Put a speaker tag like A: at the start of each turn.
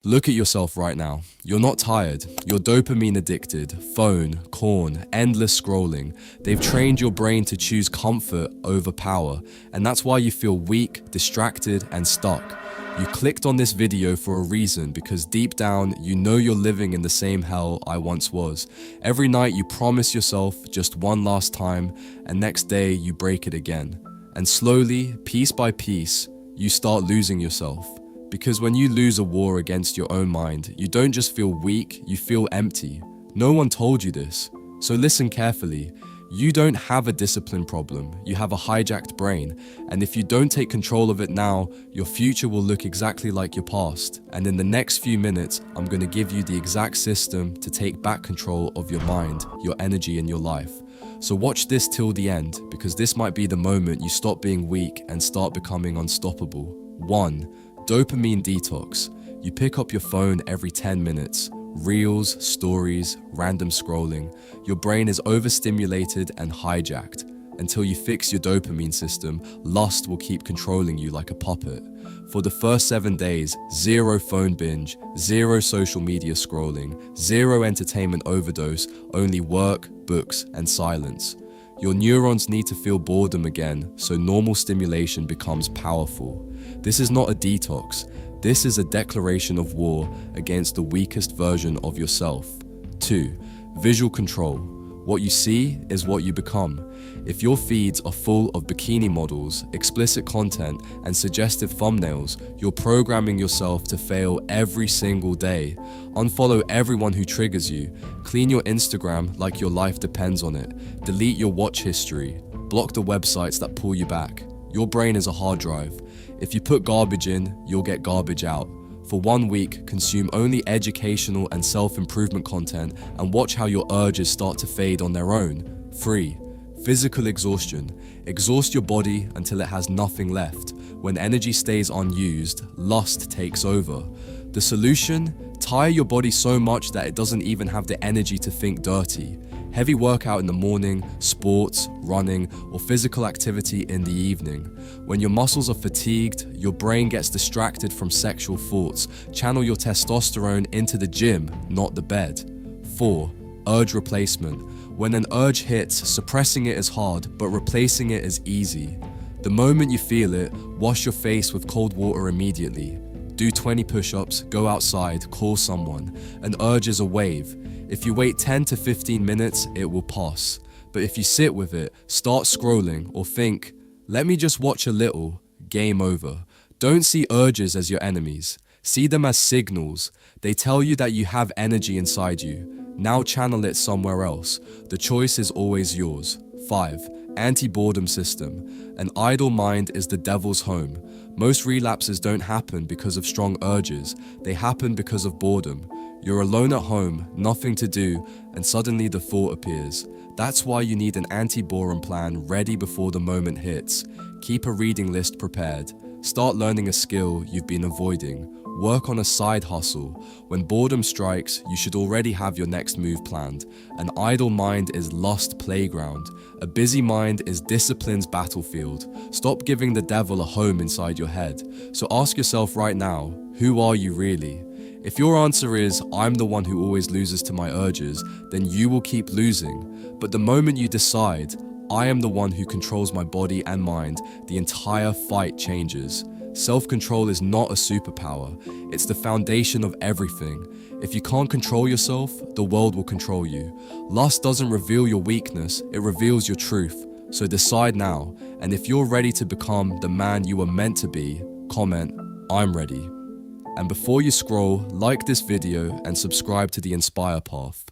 A: Look at yourself right now. You're not tired. You're dopamine addicted. Phone, corn, endless scrolling. They've trained your brain to choose comfort over power, and that's why you feel weak, distracted, and stuck. You clicked on this video for a reason, because deep down, you know you're living in the same hell I once was. Every night you promise yourself just one last time, and next day you break it again. And slowly, piece by piece, you start losing yourself. Because when you lose a war against your own mind, you don't just feel weak, you feel empty. No one told you this. So listen carefully. You don't have a discipline problem, you have a hijacked brain. And if you don't take control of it now, your future will look exactly like your past. And in the next few minutes, I'm going to give you the exact system to take back control of your mind, your energy, and your life. So watch this till the end, because this might be the moment you stop being weak and start becoming unstoppable. 1. Dopamine detox. You pick up your phone every 10 minutes. Reels, stories, random scrolling. Your brain is overstimulated and hijacked. Until you fix your dopamine system, lust will keep controlling you like a puppet. For the first 7 days, 0 phone binge, 0 social media scrolling, 0 entertainment overdose, only work, books, and silence. Your neurons need to feel boredom again, so normal stimulation becomes powerful. This is not a detox. This is a declaration of war against the weakest version of yourself. 2. Visual control. What you see is what you become. If your feeds are full of bikini models, explicit content, and suggestive thumbnails, you're programming yourself to fail every single day. Unfollow everyone who triggers you. Clean your Instagram like your life depends on it. Delete your watch history. Block the websites that pull you back. Your brain is a hard drive. If you put garbage in, you'll get garbage out. For 1 week, consume only educational and self-improvement content and watch how your urges start to fade on their own. 3. Physical exhaustion. Exhaust your body until it has nothing left. When energy stays unused, lust takes over. The solution? Tire your body so much that it doesn't even have the energy to think dirty. Heavy workout in the morning, sports, running, or physical activity in the evening. When your muscles are fatigued, your brain gets distracted from sexual thoughts. Channel your testosterone into the gym, not the bed. 4. Urge replacement. When an urge hits, suppressing it is hard, but replacing it is easy. The moment you feel it, wash your face with cold water immediately. Do 20 push-ups, go outside, call someone. An urge is a wave. If you wait 10 to 15 minutes, it will pass. But if you sit with it, start scrolling, or think, let me just watch a little, game over. Don't see urges as your enemies. See them as signals. They tell you that you have energy inside you. Now channel it somewhere else. The choice is always yours. 5. Anti-boredom system. An idle mind is the devil's home. Most relapses don't happen because of strong urges. They happen because of boredom. You're alone at home, nothing to do, and suddenly the thought appears. That's why you need an anti-boredom plan ready before the moment hits. Keep a reading list prepared. Start learning a skill you've been avoiding. Work on a side hustle. When boredom strikes, you should already have your next move planned. An idle mind is lust playground. A busy mind is discipline's battlefield. Stop giving the devil a home inside your head. So ask yourself right now, who are you really? If your answer is, I'm the one who always loses to my urges, then you will keep losing. But the moment you decide, I am the one who controls my body and mind, the entire fight changes. Self-control is not a superpower. It's the foundation of everything. If you can't control yourself, the world will control you. Lust doesn't reveal your weakness, it reveals your truth. So decide now, and if you're ready to become the man you were meant to be, comment, I'm ready. And before you scroll, like this video and subscribe to the Inspire Path.